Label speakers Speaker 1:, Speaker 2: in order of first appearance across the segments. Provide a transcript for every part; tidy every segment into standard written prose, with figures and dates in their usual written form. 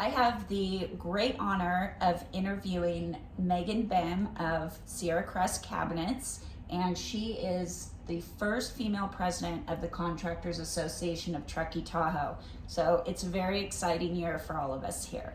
Speaker 1: I have the great honor of interviewing Meghan Behm of Sierra Crest Cabinets, and she is the first female president of the Contractors Association of Truckee Tahoe. So it's a very exciting year for all of us here.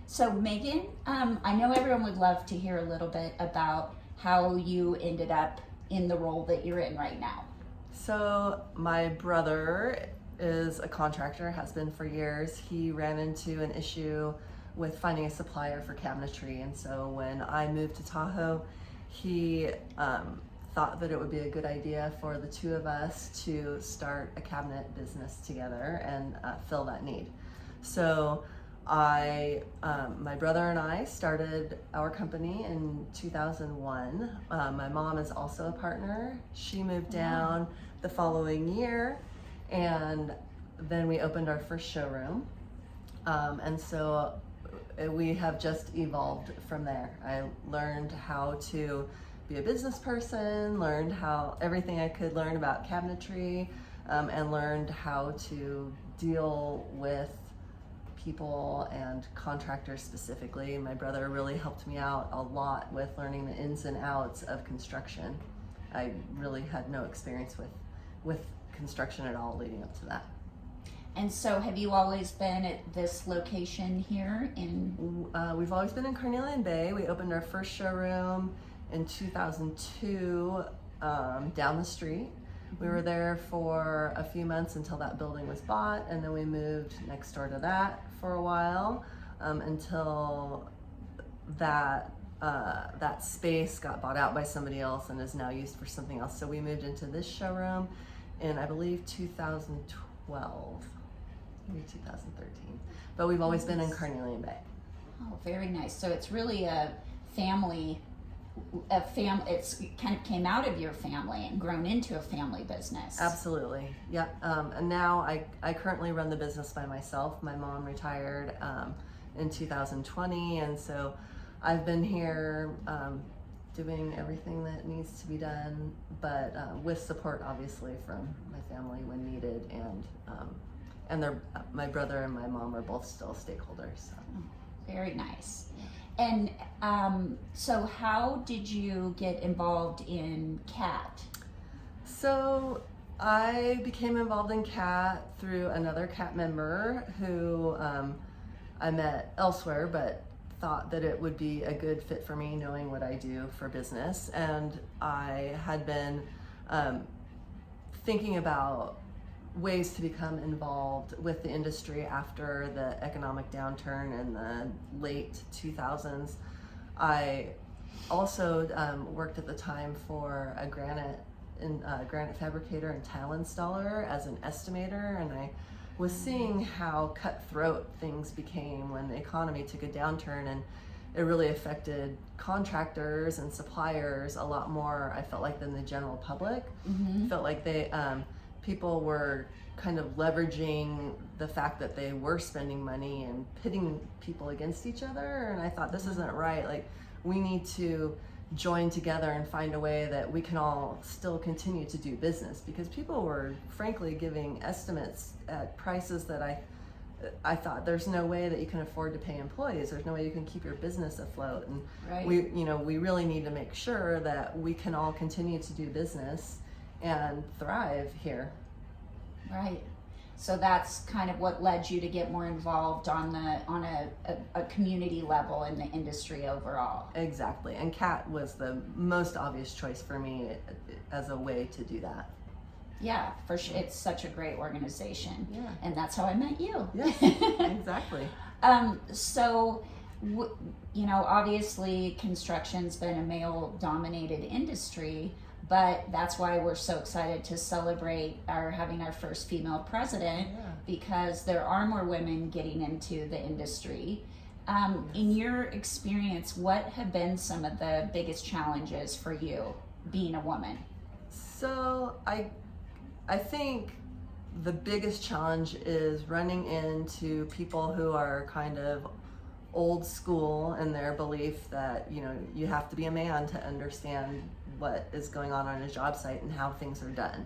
Speaker 1: So Meghan, I know everyone would love to hear a little bit about how you ended up in the role that you're in right now.
Speaker 2: So my brother is a contractor, has been for years. He ran into an issue with finding a supplier for cabinetry, and so when I moved to Tahoe, he thought that it would be a good idea for the two of us to start a cabinet business together and fill that need. So my brother and I started our company in 2001. My mom is also a partner. She moved down the following year, and then we opened our first showroom. And so we have just evolved from there. I learned how to be a business person, learned everything I could learn about cabinetry, and learned how to deal with people and contractors specifically. My brother really helped me out a lot with learning the ins and outs of construction. I really had no experience with construction at all leading up to that.
Speaker 1: And so have you always been at this location here in?
Speaker 2: We've always been in Carnelian Bay. We opened our first showroom in 2002 down the street. We were there for a few months until that building was bought, and then we moved next door to that for a while until that space got bought out by somebody else and is now used for something else. So we moved into this showroom in, I believe, 2012, maybe 2013. But we've always been in Carnelian Bay.
Speaker 1: Oh, very nice. So it's really a family. It's kind of came out of your family and grown into a family business.
Speaker 2: Absolutely, yep. And now I currently run the business by myself. My mom retired in 2020, and so I've been here doing everything that needs to be done, but with support obviously from my family when needed, and my brother and my mom are both still stakeholders. So.
Speaker 1: Very nice. And so how did you get involved in CATT?
Speaker 2: So I became involved in CATT through another CATT member who I met elsewhere, but thought that it would be a good fit for me knowing what I do for business. And I had been thinking about ways to become involved with the industry after the economic downturn in the late 2000s. I also worked at the time for a granite fabricator and tile installer as an estimator, and I was seeing how cutthroat things became when the economy took a downturn, and it really affected contractors and suppliers a lot more, I felt like, than the general public.
Speaker 1: Mm-hmm.
Speaker 2: Felt like people were kind of leveraging the fact that they were spending money and pitting people against each other, and I thought, this isn't right. Like, we need to join together and find a way that we can all still continue to do business, because people were frankly giving estimates at prices that I thought, there's no way that you can afford to pay employees. There's no way you can keep your business afloat, and
Speaker 1: right.
Speaker 2: we really need to make sure that we can all continue to do business and thrive here.
Speaker 1: Right. So that's kind of what led you to get more involved on a community level in the industry overall.
Speaker 2: Exactly. And CATT was the most obvious choice for me as a way to do that.
Speaker 1: Yeah, for sure. It's such a great organization.
Speaker 2: Yeah.
Speaker 1: And that's how I met you.
Speaker 2: Yes, exactly.
Speaker 1: So, obviously construction's been a male-dominated industry, but that's why we're so excited to celebrate having our first female president, because there are more women getting into the industry.
Speaker 2: Yes.
Speaker 1: In your experience, what have been some of the biggest challenges for you being a woman?
Speaker 2: So I think the biggest challenge is running into people who are kind of old school in their belief that, you have to be a man to understand what is going on a job site and how things are done.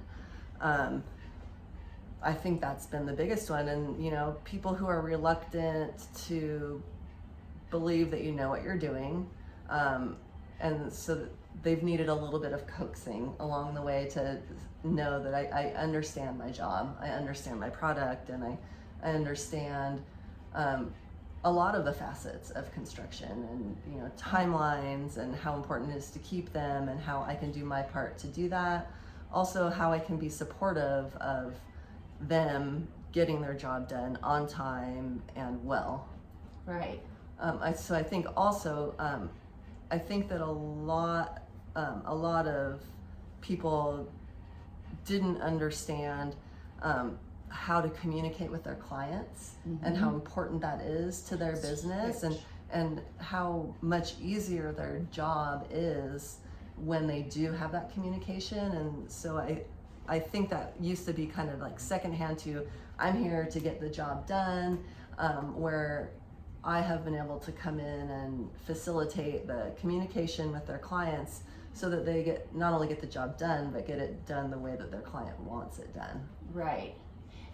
Speaker 2: I think that's been the biggest one. And, people who are reluctant to believe that you know what you're doing. And so they've needed a little bit of coaxing along the way to know that I understand my job, I understand my product, and I understand a lot of the facets of construction, and timelines, and how important it is to keep them, and how I can do my part to do that. Also, how I can be supportive of them getting their job done on time and well.
Speaker 1: Right.
Speaker 2: So I think also, I think that a lot of people didn't understand how to communicate with their clients, and how important that is to their business, and how much easier their job is when they do have that communication. And so I think that used to be kind of like secondhand to, I'm here to get the job done, where I have been able to come in and facilitate the communication with their clients so that they not only get the job done, but get it done the way that their client wants it done.
Speaker 1: Right.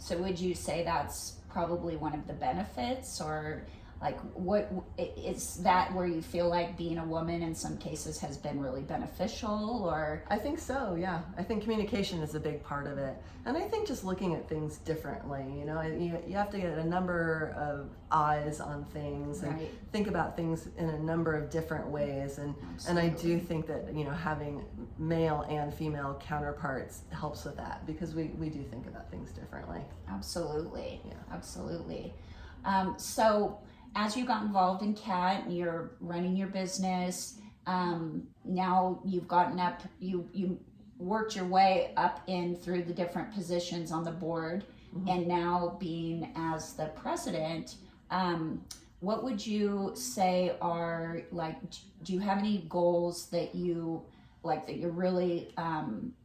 Speaker 1: So would you say that's probably one of the benefits, or like what is that where you feel like being a woman in some cases has been really beneficial? Or
Speaker 2: I think so, yeah. I think communication is a big part of it. And I think just looking at things differently, you have to get a number of eyes on things, and
Speaker 1: Right.
Speaker 2: think about things in a number of different ways. And I do think that, having male and female counterparts helps with that, because we do think about things differently.
Speaker 1: Absolutely.
Speaker 2: Yeah.
Speaker 1: Absolutely. So as you got involved in CATT and you're running your business, now you've gotten up, you worked your way up in through the different positions on the board, and now being as the president, what would you say are, like, do you have any goals that you like, that you're really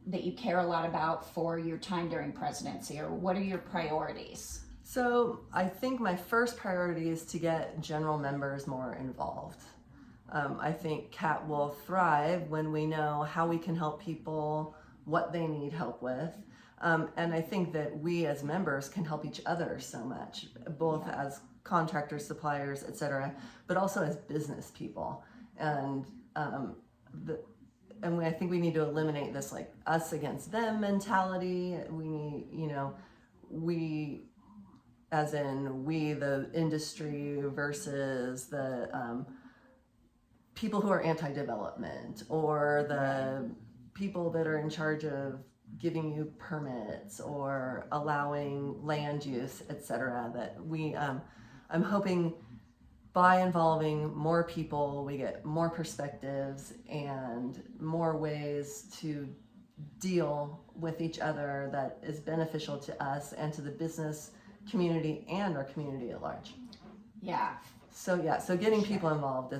Speaker 1: that you care a lot about for your time during presidency, or what are your priorities?
Speaker 2: So I think my first priority is to get general members more involved. I think CATT will thrive when we know how we can help people, what they need help with. And I think that we as members can help each other so much, both as contractors, suppliers, etc., but also as business people. And I think we need to eliminate this like us against them mentality. We need, we, as in we, the industry, versus the people who are anti-development, or the people that are in charge of giving you permits or allowing land use, etc. That we, I'm hoping by involving more people, we get more perspectives and more ways to deal with each other that is beneficial to us and to the business community and our community at large.
Speaker 1: Yeah.
Speaker 2: So getting people involved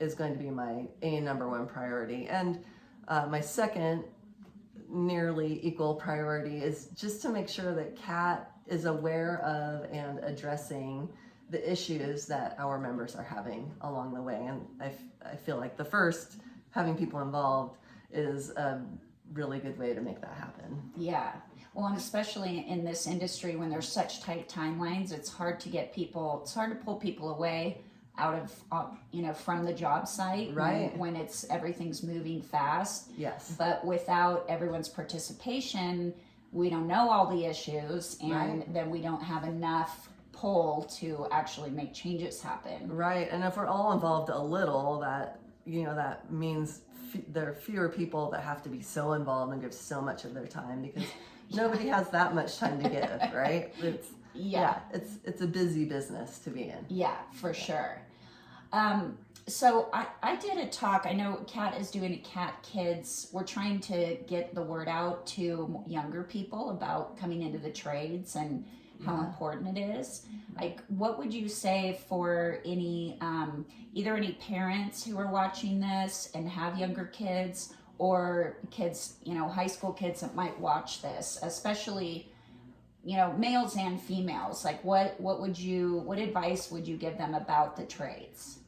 Speaker 2: is going to be my number one priority. And my second nearly equal priority is just to make sure that CATT is aware of and addressing the issues that our members are having along the way. And I feel like the first, having people involved, is a really good way to make that happen.
Speaker 1: Yeah. Well, and especially in this industry when there's such tight timelines, it's hard to pull people away out of, from the job site,
Speaker 2: right?
Speaker 1: When everything's moving fast.
Speaker 2: Yes.
Speaker 1: But without everyone's participation, we don't know all the issues, and then we don't have enough pull to actually make changes happen.
Speaker 2: Right. And if we're all involved a little, that means there are fewer people that have to be so involved and give so much of their time, because nobody has that much time to give, right? It's a busy business to be in.
Speaker 1: Yeah, for sure. So I did a talk. I know CATT is doing a CATT Kids. We're trying to get the word out to younger people about coming into the trades and how important it is. Like, what would you say for any, either any parents who are watching this and have younger kids, or kids, high school kids that might watch this, especially, males and females? Like, what advice would you give them about the trades?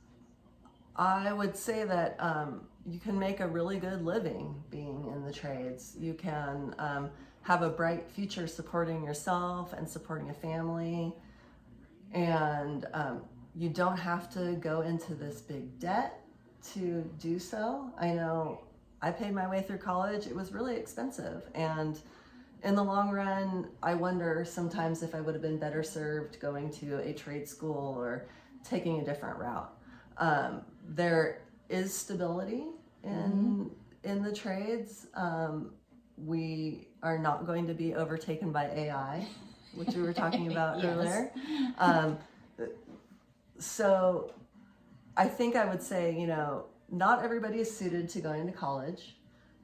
Speaker 2: I would say that you can make a really good living being in the trades. You can have a bright future supporting yourself and supporting a family. And you don't have to go into this big debt to do so. I know I paid my way through college. It was really expensive. And in the long run, I wonder sometimes if I would have been better served going to a trade school or taking a different route. There is stability in the trades. We are not going to be overtaken by AI, which we were talking about earlier. So I think I would say, you know, not everybody is suited to going to college.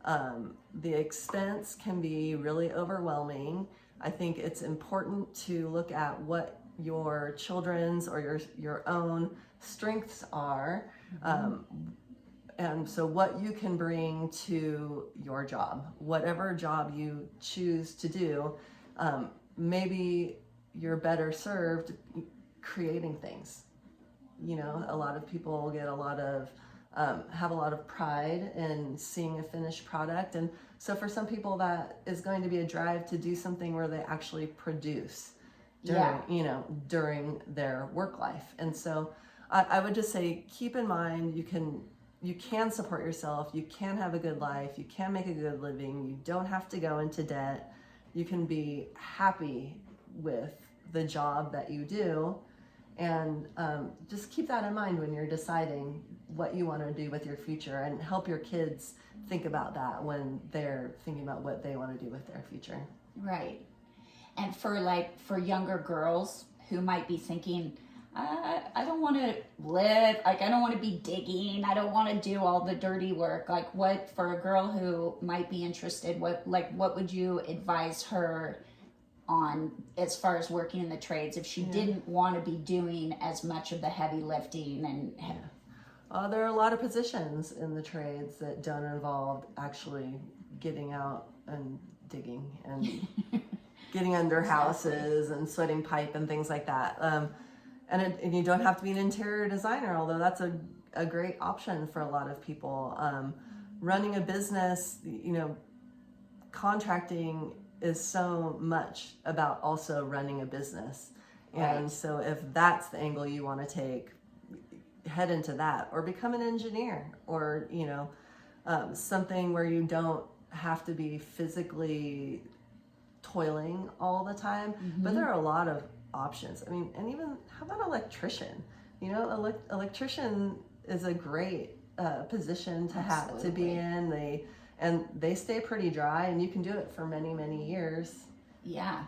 Speaker 2: The expense can be really overwhelming. I think it's important to look at what your children's or your own strengths are. And so what you can bring to your job, whatever job you choose to do, maybe you're better served creating things. You know, a lot of people get have a lot of pride in seeing a finished product. And so for some people that is going to be a drive to do something where they actually produce during their work life. And so I would just say, keep in mind, you can support yourself, you can have a good life, you can make a good living, you don't have to go into debt, you can be happy with the job that you do. And just keep that in mind when you're deciding what you want to do with your future, and help your kids think about that when they're thinking about what they want to do with their future.
Speaker 1: Right. And for younger girls who might be thinking, I don't want to live, I don't want to be digging, I don't want to do all the dirty work. What, for a girl who might be interested, what would you advise her on as far as working in the trades if she didn't want to be doing as much of the heavy lifting? And
Speaker 2: there are a lot of positions in the trades that don't involve actually getting out and digging and getting under houses and sweating pipe and things like that. And you don't have to be an interior designer, although that's a great option for a lot of people. Running a business, you know, contracting is so much about also running a business. And so if that's the angle you want to take, head into that, or become an engineer, or, you know, something where you don't have to be physically toiling all the time. But there are a lot of options. I mean, and even, how about electrician? You know, electrician is a great position to have to be in. They stay pretty dry, and you can do it for many, many years.
Speaker 1: Yeah,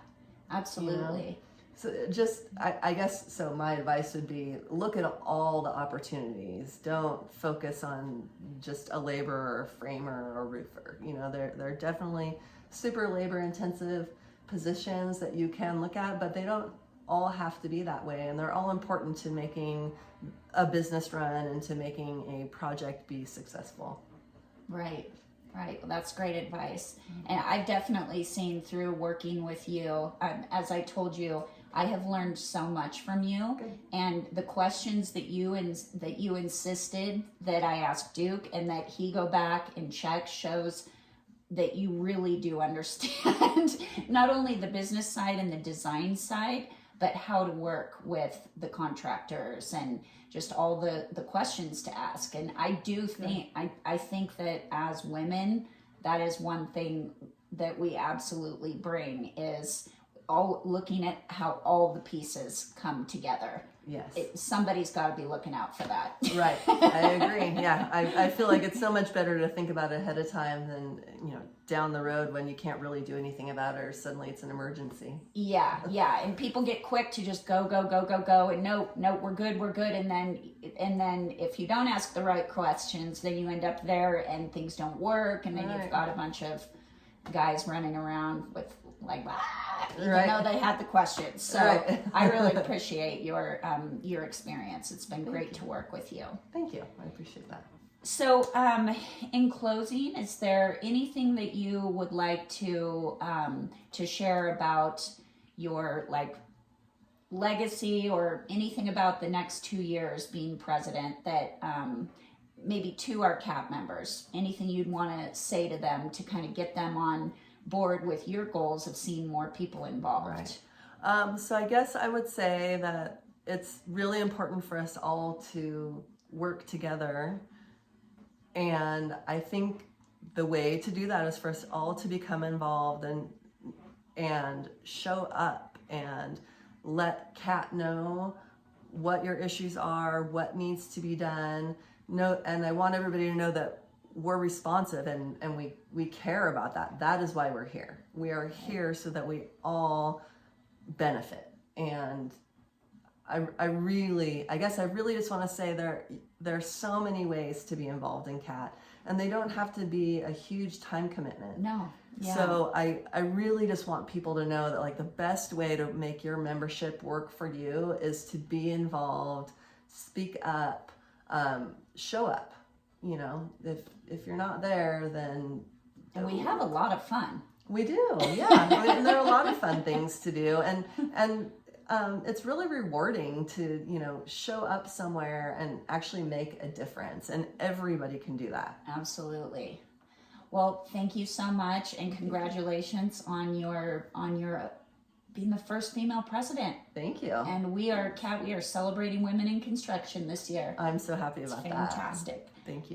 Speaker 1: absolutely.
Speaker 2: You know? So just, I guess, so my advice would be, look at all the opportunities. Don't focus on just a laborer or framer or roofer. You know, they're definitely super labor intensive positions that you can look at, but they don't all have to be that way. And they're all important to making a business run and to making a project be successful.
Speaker 1: Right. Well, that's great advice. And I've definitely seen through working with you, as I told you, I have learned so much from you.
Speaker 2: Good.
Speaker 1: And the questions that you insisted that I asked Duke and that he go back and check shows that you really do understand not only the business side and the design side, but how to work with the contractors and just all the questions to ask. And I do think, I think that as women, that is one thing that we absolutely bring, is all looking at how all the pieces come together.
Speaker 2: Yes.
Speaker 1: Somebody's got to be looking out for that.
Speaker 2: Right. I agree. Yeah. I feel like it's so much better to think about it ahead of time than, you know, down the road when you can't really do anything about it, or suddenly it's an emergency.
Speaker 1: Yeah. And people get quick to just go. And no, we're good. And then if you don't ask the right questions, then you end up there and things don't work. And then you've got a bunch of guys running around with even though they had the questions. So I really appreciate your experience. It's been great to work with you.
Speaker 2: Thank you. I appreciate that.
Speaker 1: So, in closing, is there anything that you would like to share about your legacy, or anything about the next 2 years being president that maybe to our CATT members, anything you'd want to say to them to kind of get them on board with your goals of seeing more people involved?
Speaker 2: Right. So I guess I would say that it's really important for us all to work together. And I think the way to do that is for us all to become involved and show up and let CATT know what your issues are, what needs to be done. And I want everybody to know that we're responsive and we care about that. That is why we're here. We are here so that we all benefit. And I really just want to say there's so many ways to be involved in CATT, and they don't have to be a huge time commitment.
Speaker 1: No. Yeah.
Speaker 2: So I really just want people to know that like the best way to make your membership work for you is to be involved, speak up, show up. You know, if you're not there, then
Speaker 1: And we have a lot of fun.
Speaker 2: we do, yeah. And there are a lot of fun things to do, and it's really rewarding to, you know, show up somewhere and actually make a difference, and everybody can do that.
Speaker 1: Absolutely. Well, thank you so much, and congratulations on your being the first female president.
Speaker 2: Thank you.
Speaker 1: And we are celebrating women in construction this year.
Speaker 2: I'm so happy about that.
Speaker 1: Fantastic.
Speaker 2: Thank you.